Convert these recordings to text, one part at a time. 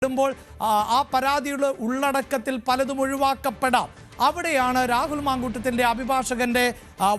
ുമ്പോൾ ആ പരാതിയുടെ ഉള്ളടക്കത്തിൽ പലതും ഒഴിവാക്കപ്പെടാം. അവിടെയാണ് രാഹുൽ മാങ്കൂട്ടത്തിന്റെ അഭിഭാഷകന്റെ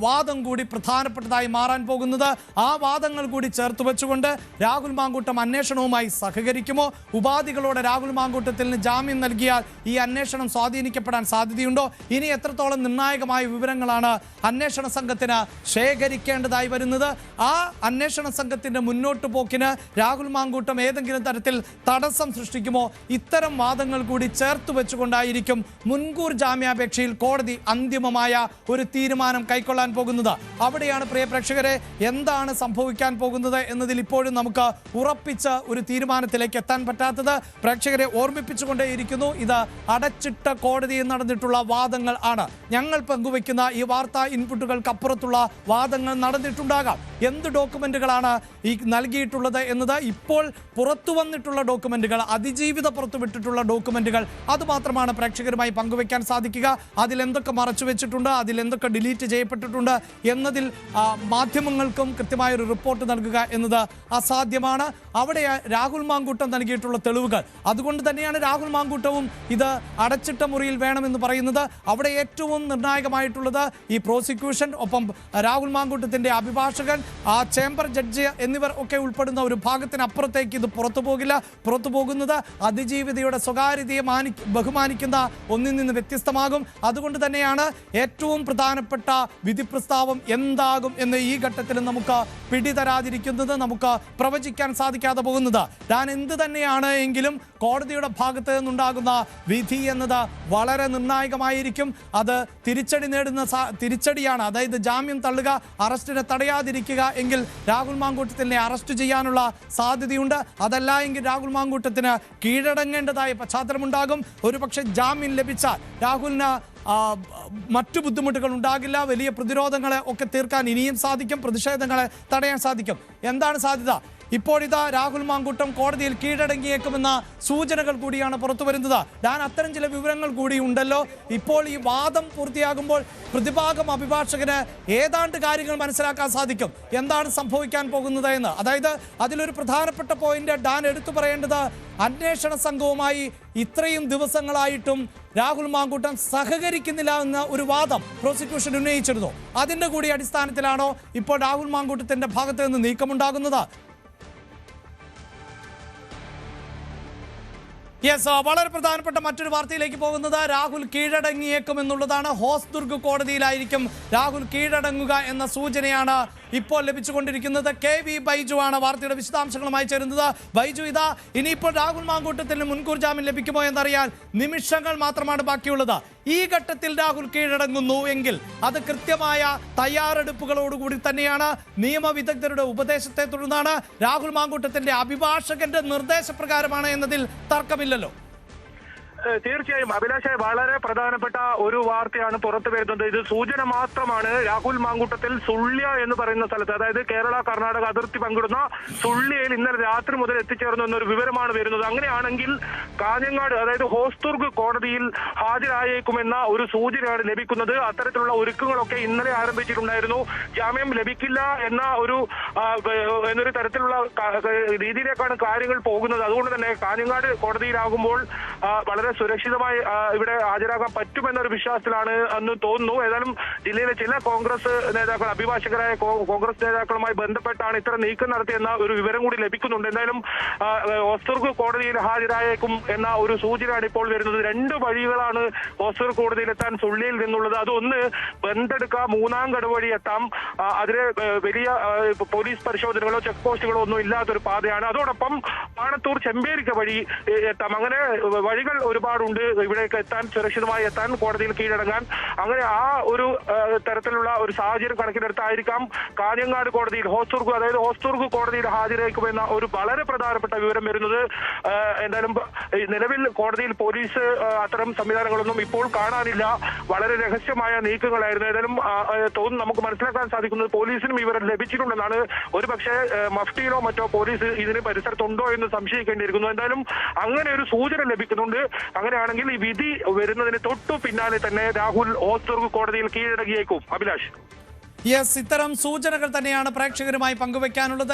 വാദം കൂടി പ്രധാനപ്പെട്ടതായി മാറാൻ പോകുന്നത്. ആ വാദങ്ങൾ കൂടി ചേർത്ത് വെച്ചുകൊണ്ട് രാഹുൽ മാങ്കൂട്ടം അന്വേഷണവുമായി സഹകരിക്കുമോ? ഉപാധികളോടെ രാഹുൽ മാങ്കൂട്ടത്തിന് ജാമ്യം നൽകിയാൽ ഈ അന്വേഷണം സ്വാധീനിക്കപ്പെടാൻ സാധ്യതയുണ്ടോ? ഇനി എത്രത്തോളം നിർണായകമായ വിവരങ്ങളാണ് അന്വേഷണ സംഘത്തിന് ശേഖരിക്കേണ്ടതായി വരുന്നത്? ആ അന്വേഷണ സംഘത്തിന്റെ മുന്നോട്ട് പോക്കിന് രാഹുൽ മാങ്കൂട്ടം ഏതെങ്കിലും തരത്തിൽ തടസ്സം സൃഷ്ടിക്കുമോ? ഇത്തരം വാദങ്ങൾ കൂടി ചേർത്ത് വെച്ചുകൊണ്ടായിരിക്കും മുൻകൂർ ജാമ്യാപേക്ഷ കോടതി അന്തിമമായ ഒരു തീരുമാനം കൈക്കൊള്ളാൻ പോകുന്നത്. അവിടെയാണ് പ്രിയ പ്രേക്ഷകരെ എന്താണ് സംഭവിക്കാൻ പോകുന്നത് എന്നതിൽ ഇപ്പോഴും നമുക്ക് ഉറപ്പിച്ച ഒരു തീരുമാനത്തിലേക്ക് എത്താൻ പറ്റാത്തത്. പ്രേക്ഷകരെ ഓർമ്മിപ്പിച്ചുകൊണ്ടേയിരിക്കുന്നു, ഇത് അടച്ചിട്ട കോടതിയിൽ നടന്നിട്ടുള്ള വാദങ്ങൾ ആണ്. ഞങ്ങൾ പങ്കുവയ്ക്കുന്ന ഈ വാർത്താ ഇൻപുട്ടുകൾക്കപ്പുറത്തുള്ള വാദങ്ങൾ നടന്നിട്ടുണ്ടാകാം. എന്ത് ഡോക്യുമെന്റുകളാണ് ഈ നൽകിയിട്ടുള്ളത് എന്നത് ഇപ്പോൾ പുറത്തു വന്നിട്ടുള്ള ഡോക്യുമെന്റുകൾ, അതിജീവിത പുറത്തുവിട്ടിട്ടുള്ള ഡോക്യുമെന്റുകൾ, അതുമാത്രമാണ് പ്രേക്ഷകരുമായി പങ്കുവയ്ക്കാൻ സാധിക്കുക. അതിലെന്തൊക്കെ മറച്ചു വെച്ചിട്ടുണ്ട്, അതിലെന്തൊക്കെ ഡിലീറ്റ് ചെയ്യപ്പെട്ടിട്ടുണ്ട് എന്നതിൽ മാധ്യമങ്ങൾക്കും കൃത്യമായൊരു റിപ്പോർട്ട് നൽകുക എന്നത് അസാധ്യമാണ്. അവിടെ രാഹുൽ മാങ്കൂട്ടം നൽകിയിട്ടുള്ള തെളിവുകൾ, അതുകൊണ്ട് തന്നെയാണ് രാഹുൽ മാങ്കൂട്ടവും ഇത് അടച്ചിട്ട മുറിയിൽ വേണമെന്ന് പറയുന്നത്. അവിടെ ഏറ്റവും നിർണായകമായിട്ടുള്ളത് ഈ പ്രോസിക്യൂഷൻ, ഒപ്പം രാഹുൽ മാങ്കൂട്ടത്തിന്റെ അഭിഭാഷകൻ, ആ ചേംബർ ജഡ്ജി എന്നിവർ ഒക്കെ ഉൾപ്പെടുന്ന ഒരു ഭാഗത്തിനപ്പുറത്തേക്ക് ഇത് പുറത്തു പോകില്ല. പുറത്തു പോകുന്നത് അതിജീവിതയുടെ സ്വകാര്യതയെ ബഹുമാനിക്കുന്ന ഒന്നിൽ നിന്ന് വ്യത്യസ്തമാകും. അതുകൊണ്ട് തന്നെയാണ് ഏറ്റവും പ്രധാനപ്പെട്ട വിധി പ്രസ്താവം എന്താകും എന്ന് ഈ ഘട്ടത്തിൽ നമുക്ക് പിടിതരാതിരിക്കുന്നത്, നമുക്ക് പ്രവചിക്കാൻ സാധിക്കാതെ പോകുന്നത്. താൻ എന്ത് തന്നെയാണ് എങ്കിലും കോടതിയുടെ ഭാഗത്ത് നിന്നുണ്ടാകുന്ന വിധി എന്നത് വളരെ നിർണായകമായിരിക്കും. അത് തിരിച്ചടിയാണ്. അതായത് ജാമ്യം തള്ളുക, അറസ്റ്റിനെ തടയാതിരിക്കുക എങ്കിൽ രാഹുൽ മാങ്കൂട്ടത്തിനെ അറസ്റ്റ് ചെയ്യാനുള്ള സാധ്യതയുണ്ട്. അതല്ല എങ്കിൽ രാഹുൽ മാങ്കൂട്ടത്തിന് കീഴടങ്ങേണ്ടതായ പശ്ചാത്തലമുണ്ടാകും. ഒരുപക്ഷെ ജാമ്യം ലഭിച്ചാൽ രാഹുലിന് മറ്റു ബുദ്ധിമുട്ടുകൾ ഉണ്ടാകില്ല. വലിയ പ്രതിരോധങ്ങളെ ഒക്കെ തീർക്കാൻ ഇനിയും സാധിക്കും, പ്രതിഷേധങ്ങളെ തടയാൻ സാധിക്കും. എന്താണ് സാധ്യത? ഇപ്പോഴിതാ രാഹുൽ മാങ്കൂട്ടം കോടതിയിൽ കീഴടങ്ങിയേക്കുമെന്ന സൂചനകൾ കൂടിയാണ് പുറത്തു വരുന്നത്. ഞാൻ അത്തരം ചില വിവരങ്ങൾ കൂടി ഉണ്ടല്ലോ. ഇപ്പോൾ ഈ വാദം പൂർത്തിയാകുമ്പോൾ പ്രതിഭാഗം അഭിഭാഷകന് ഏതാണ്ട് കാര്യങ്ങൾ മനസ്സിലാക്കാൻ സാധിക്കും, എന്താണ് സംഭവിക്കാൻ പോകുന്നത് എന്ന്. അതായത് അതിലൊരു പ്രധാനപ്പെട്ട പോയിന്റ് ഞാൻ എടുത്തു പറയേണ്ടത്, അന്വേഷണ സംഘവുമായി ഇത്രയും ദിവസങ്ങളായിട്ടും രാഹുൽ മാങ്കൂട്ടം സഹകരിക്കുന്നില്ല എന്ന ഒരു വാദം പ്രോസിക്യൂഷൻ ഉന്നയിച്ചിരുന്നു. അതിന്റെ കൂടി അടിസ്ഥാനത്തിലാണോ ഇപ്പോൾ രാഹുൽ മാങ്കൂട്ടത്തിന്റെ ഭാഗത്ത് നിന്ന് നീക്കമുണ്ടാകുന്നത്? യെസ്, വളരെ പ്രധാനപ്പെട്ട മറ്റൊരു വാർത്തയിലേക്ക് പോകുന്നത് രാഹുൽ കീഴടങ്ങിയേക്കും എന്നുള്ളതാണ്. ഹോസ്ദുർഗ് കോടതിയിലായിരിക്കും രാഹുൽ കീഴടങ്ങുക എന്ന സൂചനയാണ് ഇപ്പോൾ ലഭിച്ചുകൊണ്ടിരിക്കുന്നത്. KV ബൈജു ആണ് വാർത്തയുടെ വിശദാംശങ്ങളുമായി ചേരുന്നത്. ബൈജു, ഇതാ ഇനിയിപ്പോൾ രാഹുൽ മാങ്കൂട്ടത്തിന് മുൻകൂർ ജാമ്യം ലഭിക്കുമോ എന്നറിയാൻ നിമിഷങ്ങൾ മാത്രമാണ് ബാക്കിയുള്ളത്. ഈ ഘട്ടത്തിൽ രാഹുൽ കീഴടങ്ങുന്നു എങ്കിൽ അത് കൃത്യമായ തയ്യാറെടുപ്പുകളോടുകൂടി തന്നെയാണ്, നിയമവിദഗ്ധരുടെ ഉപദേശത്തെ തുടർന്നാണ്, രാഹുൽ മാങ്കൂട്ടത്തിന്റെ അഭിഭാഷകന്റെ നിർദ്ദേശപ്രകാരമാണ് എന്നതിൽ തർക്കമില്ലല്ലോ. തീർച്ചയായും അഭിലാഷ, വളരെ പ്രധാനപ്പെട്ട ഒരു വാർത്തയാണ് പുറത്തു വരുന്നത്. ഇത് സൂചന മാത്രമാണ്. രാഹുൽ മാങ്കൂട്ടത്തിൽ സുള്ളിയ എന്ന് പറയുന്ന സ്ഥലത്ത്, അതായത് കേരള കർണാടക അതിർത്തി പങ്കിടുന്ന സുള്ളിയയിൽ ഇന്നലെ രാത്രി മുതൽ എത്തിച്ചേർന്നു എന്നൊരു വിവരമാണ് വരുന്നത്. അങ്ങനെയാണെങ്കിൽ കാഞ്ഞങ്ങാട്, അതായത് ഹോസ്ദുർഗ് കോടതിയിൽ ഹാജരായേക്കുമെന്ന ഒരു സൂചനയാണ് ലഭിക്കുന്നത്. അത്തരത്തിലുള്ള ഒരുക്കങ്ങളൊക്കെ ഇന്നലെ ആരംഭിച്ചിട്ടുണ്ടായിരുന്നു. ജാമ്യം ലഭിക്കില്ല എന്നൊരു തരത്തിലുള്ള രീതിയിലേക്കാണ് കാര്യങ്ങൾ പോകുന്നത്. അതുകൊണ്ട് തന്നെ കാഞ്ഞങ്ങാട് കോടതിയിലാകുമ്പോൾ വളരെ സുരക്ഷിതമായി ഇവിടെ ഹാജരാകാൻ പറ്റുമെന്നൊരു വിശ്വാസത്തിലാണ് എന്ന് തോന്നുന്നു. ഏതായാലും ജില്ലയിലെ ചില കോൺഗ്രസ് നേതാക്കൾ, അഭിഭാഷകരായ കോൺഗ്രസ് നേതാക്കളുമായി ബന്ധപ്പെട്ടാണ് ഇത്തരം നീക്കം നടത്തിയെന്ന ഒരു വിവരം കൂടി ലഭിക്കുന്നുണ്ട്. എന്തായാലും ഹോസ്ദുർഗ് കോടതിയിൽ ഹാജരായേക്കും എന്ന ഒരു സൂചനയാണ് ഇപ്പോൾ വരുന്നത്. രണ്ട് വഴികളാണ് ഹോസ്ദുർഗ് കോടതിയിലെത്താൻ സുള്ളിയിൽ നിന്നുള്ളത്. അതൊന്ന് ബന്തെടുക്ക മൂന്നാംകട വഴി എത്താം. അതിന് വലിയ പോലീസ് പരിശോധനകളോ ചെക്ക് പോസ്റ്റുകളോ ഒന്നും ഇല്ലാത്തൊരു പാതയാണ്. അതോടൊപ്പം പാണത്തൂർ ചെമ്പേരിക്ക വഴി എത്താം. അങ്ങനെ വഴികൾ ഒരുപാടുണ്ട് ഇവിടേക്ക് എത്താൻ, സുരക്ഷിതമായി എത്താൻ, കോടതിയിൽ കീഴടങ്ങാൻ. അങ്ങനെ ആ ഒരു തരത്തിലുള്ള ഒരു സാഹചര്യം കണക്കിലെടുത്തായിരിക്കാം കാഞ്ഞങ്ങാട് കോടതിയിൽ ഹോസ്ദുർഗ് കോടതിയിൽ ഹാജരാക്കുമെന്ന ഒരു വളരെ പ്രധാനപ്പെട്ട വിവരം വരുന്നത്. എന്തായാലും നിലവിൽ കോടതിയിൽ പോലീസ് അത്തരം സംവിധാനങ്ങളൊന്നും ഇപ്പോൾ കാണാനില്ല. വളരെ രഹസ്യമായ നീക്കങ്ങളായിരുന്നു. ഏതായാലും നമുക്ക് മനസ്സിലാക്കാൻ സാധിക്കുന്നത് പോലീസിനും വിവരം ലഭിച്ചിട്ടുണ്ടെന്നാണ്. ഒരുപക്ഷെ മഫ്റ്റിയിലോ മറ്റോ പോലീസ് ഇതിന് പരിസരത്തുണ്ടോ എന്ന് സംശയിക്കേണ്ടിയിരിക്കുന്നു. എന്തായാലും അങ്ങനെ ഒരു സൂചന ലഭിക്കുന്നുണ്ട്. അങ്ങനെയാണെങ്കിൽ ഈ വിധി വരുന്നതിന് തൊട്ടു പിന്നാലെ തന്നെ രാഹുൽ ഹോസ്ദുർഗ് കോടതിയിൽ കീഴടങ്ങിയേക്കും. അഭിലാഷ്, യെസ്, ഇത്തരം സൂചനകൾ തന്നെയാണ് പ്രേക്ഷകരുമായി പങ്കുവയ്ക്കാനുള്ളത്.